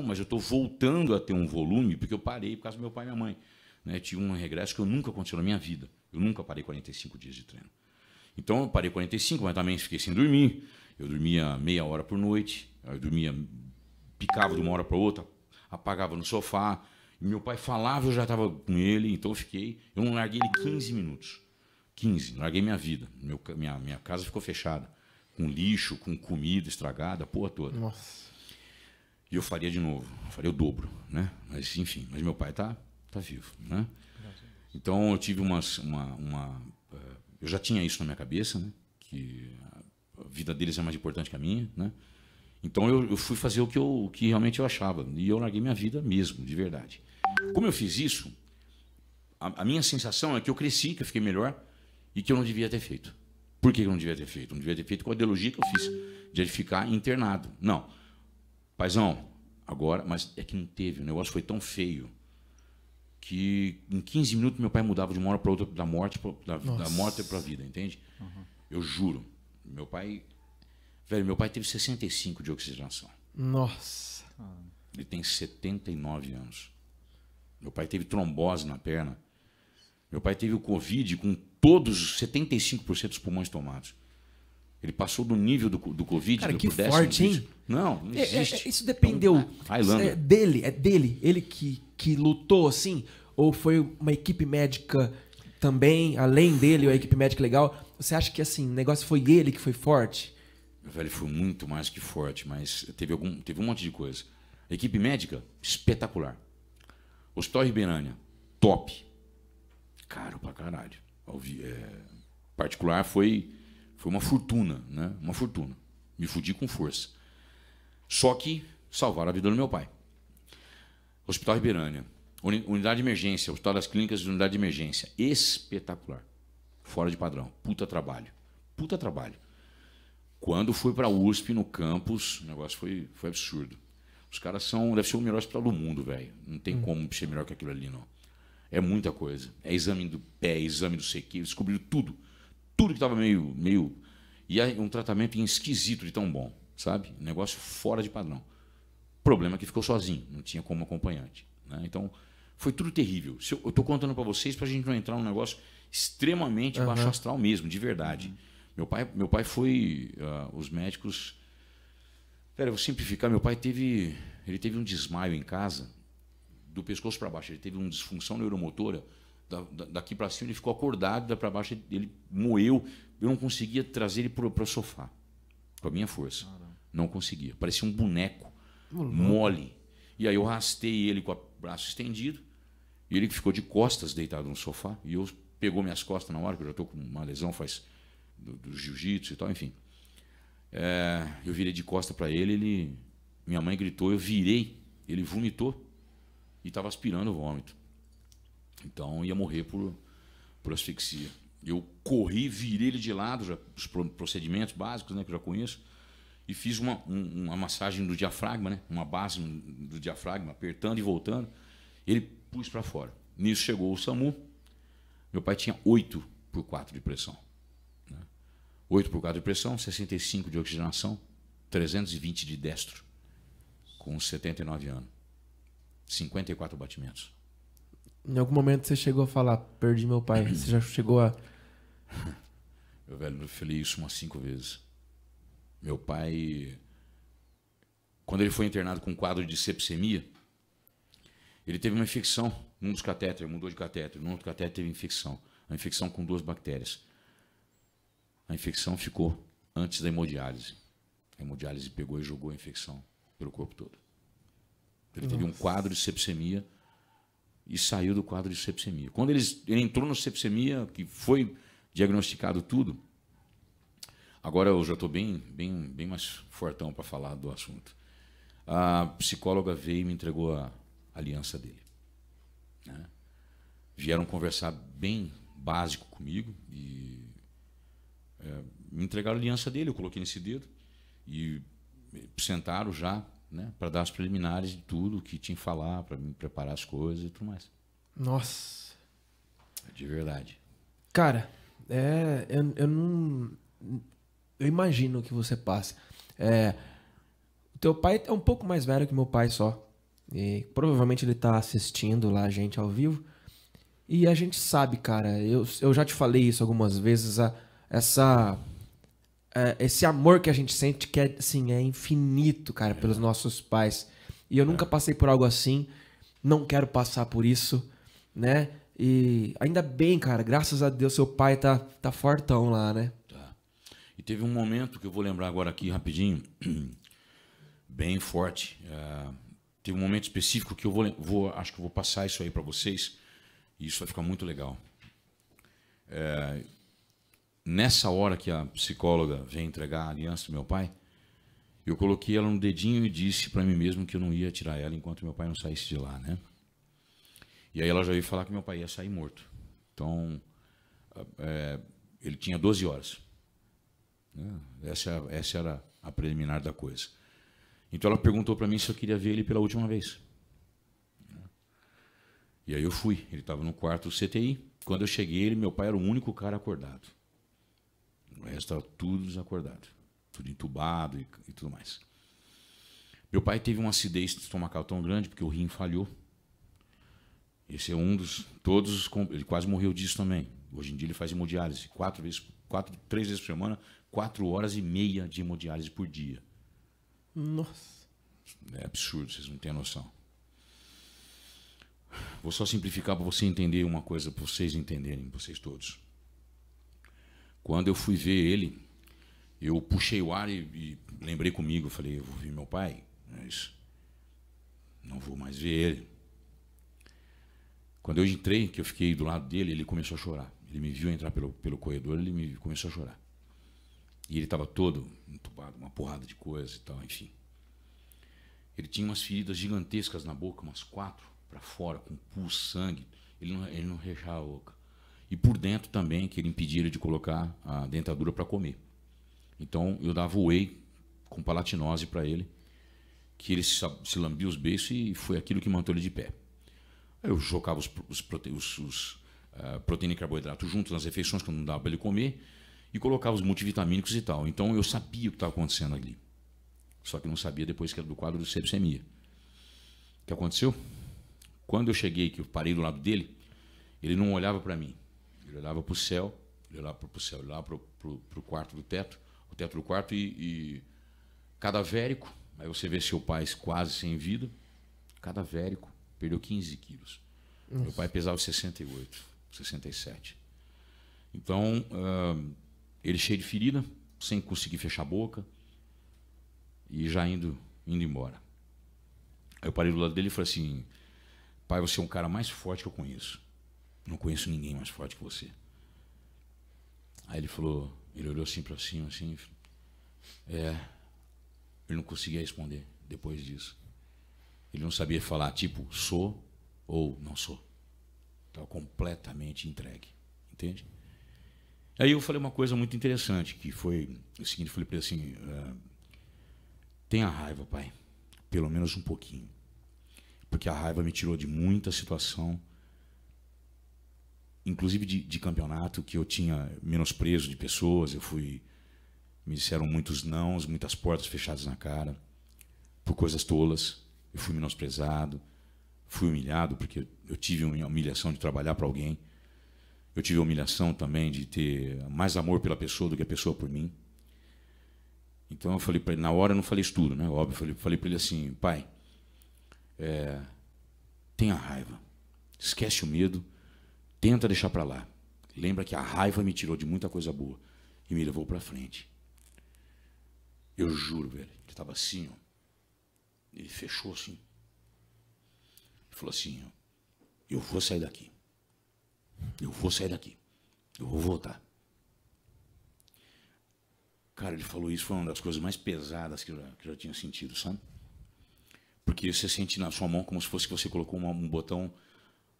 Mas eu estou voltando a ter um volume porque eu parei por causa do meu pai e minha mãe. Né? Tinha um regresso que eu nunca aconteceu na minha vida. Eu nunca parei 45 dias de treino. Então eu parei 45, mas também fiquei sem dormir. Eu dormia meia hora por noite. Eu dormia, picava de uma hora para outra, apagava no sofá. E meu pai falava, eu já estava com ele, então eu não larguei ele 15 minutos. 15, larguei minha vida. Minha casa ficou fechada. Com lixo, com comida estragada, a porra toda. Nossa. E eu faria de novo, eu faria o dobro, né? Mas enfim, mas meu pai tá vivo, né? Então eu tive eu já tinha isso na minha cabeça, né? Que a vida deles é mais importante que a minha, né? Então eu fui fazer o que realmente eu achava e eu larguei minha vida mesmo, de verdade. Como eu fiz isso, a minha sensação é que eu cresci, que eu fiquei melhor e que eu não devia ter feito. Por que eu não devia ter feito? Não devia ter feito com a ideologia que eu fiz de ele ficar internado. Não. Paizão, agora, mas é que não teve, o negócio foi tão feio que em 15 minutos meu pai mudava de uma hora para outra da morte para a vida, entende? Uhum. Eu juro. Meu pai teve 65 de oxigenação. Nossa. Ele tem 79 anos. Meu pai teve trombose na perna. Meu pai teve o Covid com todos os 75% dos pulmões tomados. Ele passou do nível do Covid. Cara, que forte, hein? Não existe. Isso dependeu dele. Ele que lutou, assim? Ou foi uma equipe médica também, além dele, uma equipe médica legal? Você acha que, assim, o negócio foi ele que foi forte? Velho, foi muito mais que forte, mas teve um monte de coisa. A equipe médica, espetacular. Hospital Ribeirânia, top. Caro pra caralho. Particular foi uma fortuna, né? Uma fortuna. Me fudi com força. Só que salvaram a vida do meu pai. Hospital Ribeirânia, unidade de emergência, Hospital das Clínicas de unidade de emergência. Espetacular. Fora de padrão. Puta trabalho. Puta trabalho. Quando fui para a USP, no campus, o negócio foi absurdo. Os caras deve ser o melhor hospital do mundo, velho. Não tem como ser melhor que aquilo ali, não. É muita coisa. É exame do pé, exame do CQ, descobriram tudo. Tudo que estava meio... E é um tratamento esquisito de tão bom, sabe? Um negócio fora de padrão. O problema é que ficou sozinho, não tinha como acompanhante. Né? Então, foi tudo terrível. Eu estou contando para vocês para a gente não entrar num negócio extremamente baixo astral mesmo, de verdade. Meu pai foi... os médicos... Pera, eu vou simplificar. Meu pai teve um desmaio em casa, do pescoço para baixo. Ele teve uma disfunção neuromotora. Daqui para cima ele ficou acordado, daí para baixo ele moeu. Eu não conseguia trazer ele para o sofá, com a minha força. Não conseguia. Parecia um boneco mole. E aí eu arrastei ele com o braço estendido, e ele ficou de costas deitado no sofá, e eu pegou minhas costas na hora, que eu já estou com uma lesão do jiu-jitsu e tal, enfim. Eu virei de costas para ele, minha mãe gritou, eu virei, ele vomitou e estava aspirando o vômito. Então ia morrer por asfixia. Eu corri, virei ele de lado, já, os procedimentos básicos, né, que eu já conheço, e fiz uma massagem do diafragma, né, uma base do diafragma, apertando e voltando. Ele pus para fora. Nisso chegou o SAMU. Meu pai tinha 8/4 de pressão. 8/4 de pressão, 65 de oxigenação, 320 de destro, com 79 anos. 54 batimentos. Em algum momento você chegou a falar, perdi meu pai. Você já chegou a... Meu velho, eu falei isso umas 5 vezes. Meu pai, quando ele foi internado com um quadro de sepsemia, ele teve uma infecção num dos catéteres, mudou de catéter. No outro catéter teve infecção. Uma infecção com 2 bactérias. A infecção ficou antes da hemodiálise. A hemodiálise pegou e jogou a infecção pelo corpo todo. Ele teve um quadro de sepsemia e saiu do quadro de sepsemia. Quando ele entrou no sepsemia, que foi diagnosticado tudo, agora eu já estou bem mais fortão para falar do assunto. A psicóloga veio e me entregou a aliança dele. Né? Vieram conversar bem básico comigo e me entregaram a aliança dele, eu coloquei nesse dedo e sentaram já, né, para dar as preliminares de tudo que tinha que falar, para me preparar as coisas e tudo mais. Nossa. De verdade. Cara, eu não... eu imagino que você passa. O teu pai é um pouco mais velho que meu pai só. E provavelmente ele tá assistindo lá a gente ao vivo. E a gente sabe, cara, eu já te falei isso algumas vezes, esse amor que a gente sente que assim, é infinito, cara, pelos nossos pais. E eu nunca passei por algo assim, não quero passar por isso, né? E ainda bem, cara, graças a Deus seu pai tá fortão lá, né? Tá. E teve um momento que eu vou lembrar agora aqui rapidinho, bem forte. Teve um momento específico que eu acho que eu vou passar isso aí para vocês, e isso vai ficar muito legal. Nessa hora que a psicóloga veio entregar a aliança do meu pai, eu coloquei ela no dedinho e disse para mim mesmo que eu não ia tirar ela enquanto meu pai não saísse de lá, né? E aí ela já veio falar que meu pai ia sair morto. Então, ele tinha 12 horas. Essa era a preliminar da coisa. Então ela perguntou para mim se eu queria ver ele pela última vez. E aí eu fui. Ele estava no quarto do CTI. Quando eu cheguei, meu pai era o único cara acordado. O resto estava tudo desacordado. Tudo entubado e tudo mais. Meu pai teve um acidente estomacal tão grande porque o rim falhou. Esse é um dos... Ele quase morreu disso também. Hoje em dia ele faz hemodiálise. 3 vezes por semana, 4 horas e meia de hemodiálise por dia. Nossa. É absurdo, vocês não têm noção. Vou só simplificar para você entender uma coisa, para vocês entenderem, vocês todos. Quando eu fui ver ele, eu puxei o ar e lembrei comigo, eu falei, eu vou ver meu pai, mas não vou mais ver ele. Quando eu entrei, que eu fiquei do lado dele, ele começou a chorar. Ele me viu entrar pelo corredor, começou a chorar. E ele estava todo entubado, uma porrada de coisa e tal, enfim. Ele tinha umas feridas gigantescas na boca, umas 4 para fora, com pus, sangue. Ele não rechava a boca. E por dentro também, que ele impedia ele de colocar a dentadura para comer. Então eu dava whey com palatinose para ele, que ele se lambia os beiços e foi aquilo que manteve ele de pé. Aí eu jogava proteína e carboidrato juntos nas refeições, que não dava para ele comer, e colocava os multivitamínicos e tal. Então eu sabia o que estava acontecendo ali. Só que não sabia depois que era do quadro de sepsemia. O que aconteceu? Quando eu cheguei, que eu parei do lado dele, ele não olhava para mim. Ele olhava para o céu, ele olhava para o quarto do teto, o teto do quarto e cadavérico. Aí você vê seu pai quase sem vida, cadavérico, perdeu 15 quilos. Nossa. Meu pai pesava 68, 67. Então, ele cheio de ferida, sem conseguir fechar a boca e já indo embora. Aí eu parei do lado dele e falei assim, pai, você é um cara mais forte que eu conheço. Não conheço ninguém mais forte que você. Aí ele falou, ele olhou assim para cima, assim, ele não conseguia responder depois disso. Ele não sabia falar, tipo, sou ou não sou. Estava completamente entregue, entende? Aí eu falei uma coisa muito interessante, que foi o seguinte, eu falei para ele assim, tenha raiva, pai, pelo menos um pouquinho. Porque a raiva me tirou de muita situação, inclusive de campeonato, que eu tinha menosprezo de pessoas, me disseram muitos nãos, muitas portas fechadas na cara, por coisas tolas, eu fui menosprezado, fui humilhado, porque eu tive uma humilhação de trabalhar para alguém, eu tive a humilhação também de ter mais amor pela pessoa do que a pessoa por mim. Então eu falei para ele, na hora eu não falei isso tudo, né? Óbvio, falei para ele assim, pai, tenha raiva, esquece o medo, tenta deixar para lá. Lembra que a raiva me tirou de muita coisa boa e me levou para frente. Eu juro, velho, ele estava assim, ó, ele fechou assim, ele falou assim, ó, eu vou sair daqui, eu vou voltar. Cara, ele falou isso, foi uma das coisas mais pesadas que eu já tinha sentido, sabe? Porque você sente na sua mão como se fosse que você colocou um botão,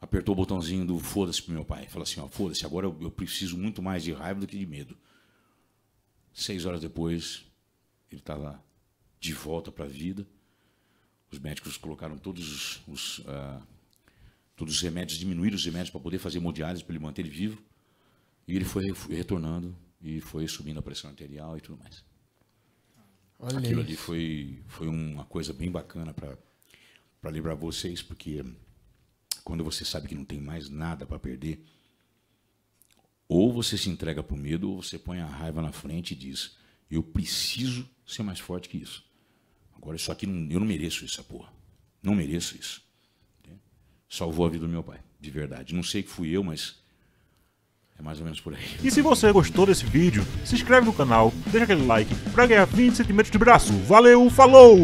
apertou o botãozinho do foda-se pro meu pai. Fala assim, ó, foda-se, agora eu preciso muito mais de raiva do que de medo. 6 horas depois, ele estava de volta para a vida. Os médicos colocaram todos os remédios, diminuíram os remédios para poder fazer hemodiálise, para ele manter ele vivo. E ele foi retornando e foi subindo a pressão arterial e tudo mais. Olha Aquilo isso. ali foi uma coisa bem bacana para lembrar vocês, porque quando você sabe que não tem mais nada para perder, ou você se entrega para o medo, ou você põe a raiva na frente e diz: eu preciso ser mais forte que isso. Agora, isso aqui, eu não mereço essa porra. Não mereço isso. Salvou a vida do meu pai, de verdade. Não sei que fui eu, mas é mais ou menos por aí. E se você gostou desse vídeo, se inscreve no canal, deixa aquele like pra ganhar 20 centímetros de braço. Valeu, falou!